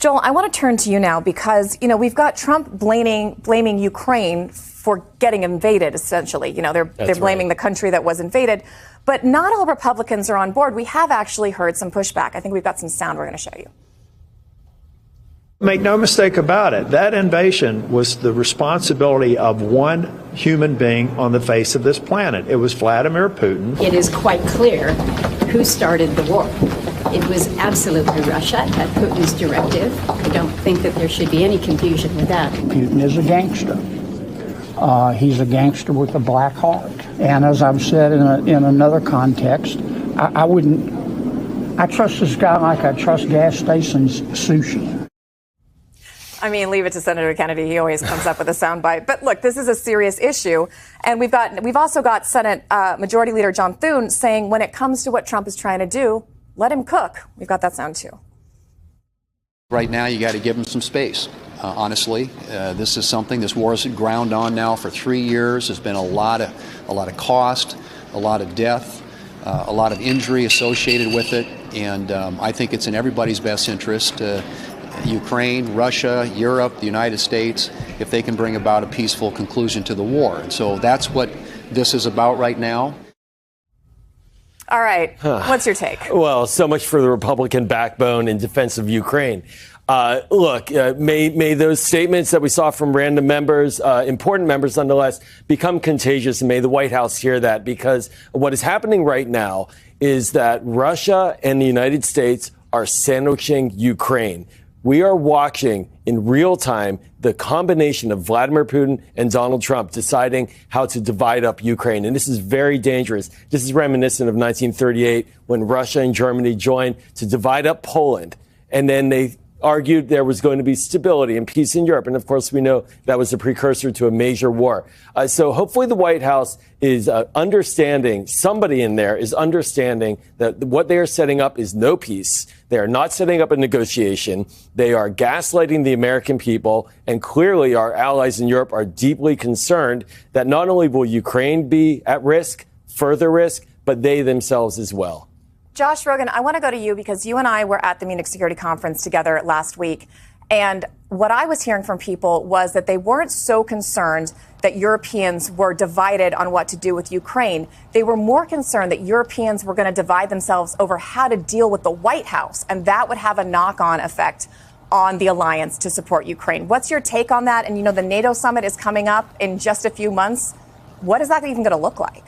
Joel, I want to turn to you now because, we've got Trump blaming Ukraine for getting invaded, essentially. They're blaming the country that was invaded. But not all Republicans are on board. We have actually heard some pushback. I think we've got some sound we're going to show you. Make no mistake about it, that invasion was the responsibility of one human being on the face of this planet. It was Vladimir Putin. It is quite clear who started the war. It was absolutely Russia at Putin's directive. I don't think that there should be any confusion with that. Putin is a gangster. He's a gangster with a black heart. And as I've said in another context, I trust this guy like I trust gas stations sushi. I mean, leave it to Senator Kennedy. He always comes up with a soundbite. But look, this is a serious issue. And we've also got Senate Majority Leader John Thune saying when it comes to what Trump is trying to do, let him cook. We've got that sound, too. Right now, you got to give him some space. Honestly, this war is ground on now for 3 years. There's been a lot of cost, a lot of death, a lot of injury associated with it. And I think it's in everybody's best interest, Ukraine, Russia, Europe, the United States, if they can bring about a peaceful conclusion to the war. And so that's what this is about right now. All right. What's your take? Well, so much for the Republican backbone in defense of Ukraine. May those statements that we saw from random members, important members nonetheless, become contagious, and may the White House hear that, because what is happening right now is that Russia and the United States are sandwiching Ukraine. We are watching in real time the combination of Vladimir Putin and Donald Trump deciding how to divide up Ukraine. And this is very dangerous. This is reminiscent of 1938 when Russia and Germany joined to divide up Poland. And then they argued there was going to be stability and peace in Europe. And of course, we know that was a precursor to a major war. So hopefully the White House is understanding, somebody in there is understanding that what they are setting up is no peace. They are not setting up a negotiation. They are gaslighting the American people. And clearly our allies in Europe are deeply concerned that not only will Ukraine be at risk, further risk, but they themselves as well. Josh Rogan, I want to go to you because you and I were at the Munich Security Conference together last week. And what I was hearing from people was that they weren't so concerned that Europeans were divided on what to do with Ukraine. They were more concerned that Europeans were going to divide themselves over how to deal with the White House. And that would have a knock-on effect on the alliance to support Ukraine. What's your take on that? And, the NATO summit is coming up in just a few months. What is that even going to look like?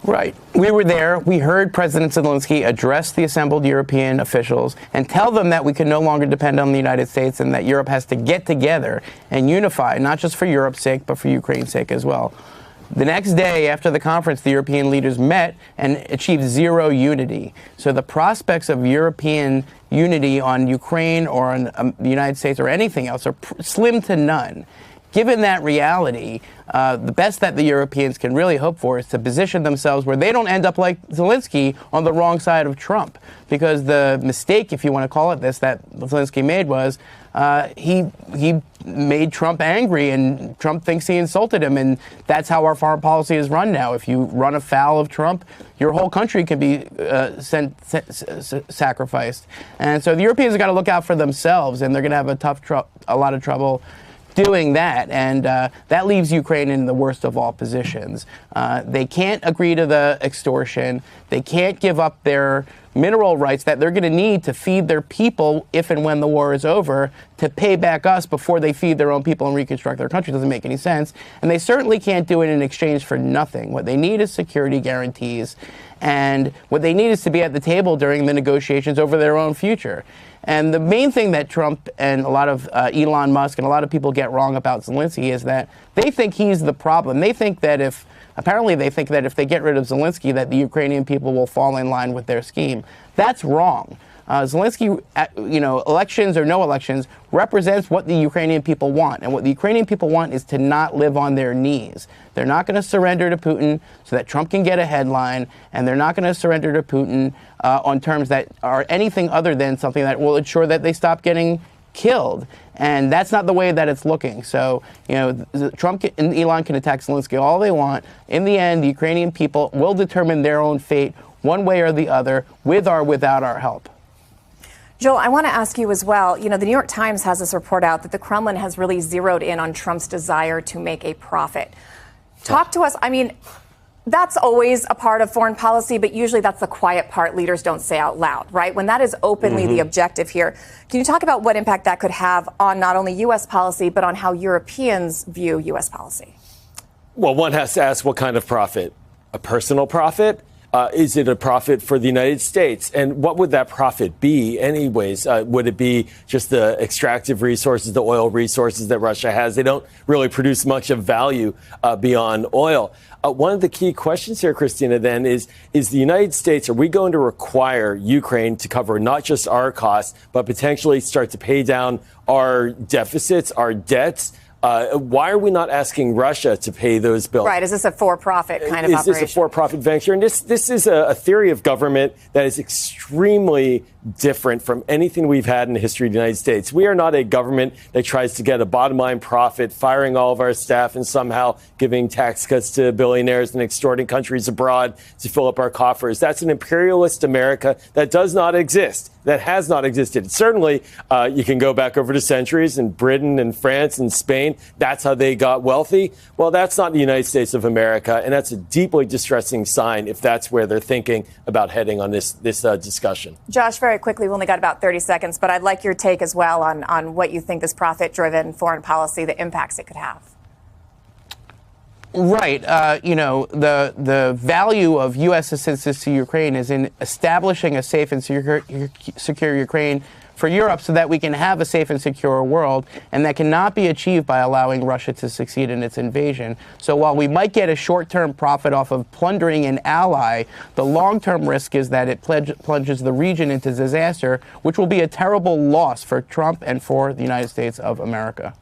Right. We were there. We heard President Zelensky address the assembled European officials and tell them that we can no longer depend on the United States and that Europe has to get together and unify, not just for Europe's sake, but for Ukraine's sake as well. The next day after the conference, the European leaders met and achieved zero unity. So the prospects of European unity on Ukraine or on the United States or anything else are slim to none. Given that reality, the best that the Europeans can really hope for is to position themselves where they don't end up like Zelensky on the wrong side of Trump. Because the mistake, if you want to call it this, that Zelensky made was he made Trump angry, and Trump thinks he insulted him. And that's how our foreign policy is run now. If you run afoul of Trump, your whole country can be sacrificed. And so the Europeans have got to look out for themselves, and they're going to have a lot of trouble doing that, and that leaves Ukraine in the worst of all positions. They can't agree to the extortion. They can't give up their mineral rights that they're going to need to feed their people if and when the war is over, to pay back us before they feed their own people and reconstruct their country. Doesn't make any sense. And they certainly can't do it in exchange for nothing. What they need is security guarantees. And what they need is to be at the table during the negotiations over their own future. And the main thing that Trump and a lot of Elon Musk and a lot of people get wrong about Zelensky is that they think he's the problem. They think that if they get rid of Zelensky, that the Ukrainian people will fall in line with their scheme. That's wrong. Zelensky, elections or no elections, represents what the Ukrainian people want. And what the Ukrainian people want is to not live on their knees. They're not going to surrender to Putin so that Trump can get a headline, and they're not going to surrender to Putin on terms that are anything other than something that will ensure that they stop getting killed. And that's not the way that it's looking. So, Trump and Elon can attack Zelensky all they want. In the end, the Ukrainian people will determine their own fate one way or the other, with or without our help. Joel, I want to ask you as well. You know, the New York Times has this report out that the Kremlin has really zeroed in on Trump's desire to make a profit. Talk to us. I mean, that's always a part of foreign policy, but usually that's the quiet part leaders don't say out loud, right? When that is openly the objective here, can you talk about what impact that could have on not only U.S. policy, but on how Europeans view U.S. policy? Well, one has to ask what kind of profit? A personal profit? Is it a profit for the United States? And what would that profit be anyways? Would it be just the extractive resources, the oil resources that Russia has? They don't really produce much of value beyond oil. One of the key questions here, Christina, then is the United States, are we going to require Ukraine to cover not just our costs, but potentially start to pay down our deficits, our debts? Why are we not asking Russia to pay those bills? Right. Is this a for-profit kind of operation? Is this a for-profit venture? And this is a theory of government that is extremely different from anything we've had in the history of the United States. We are not a government that tries to get a bottom-line profit, firing all of our staff and somehow giving tax cuts to billionaires and extorting countries abroad to fill up our coffers. That's an imperialist America that does not exist, that has not existed. Certainly, you can go back over the centuries in Britain and France and Spain. That's how they got wealthy. Well, that's not the United States of America, and that's a deeply distressing sign if that's where they're thinking about heading on this discussion. Josh, very quickly, we only got about 30 seconds, but I'd like your take as well on what you think this profit-driven foreign policy, the impacts it could have. Right. The value of U.S. assistance to Ukraine is in establishing a safe and secure Ukraine for Europe so that we can have a safe and secure world, and that cannot be achieved by allowing Russia to succeed in its invasion. So while we might get a short-term profit off of plundering an ally, the long-term risk is that it plunges the region into disaster, which will be a terrible loss for Trump and for the United States of America.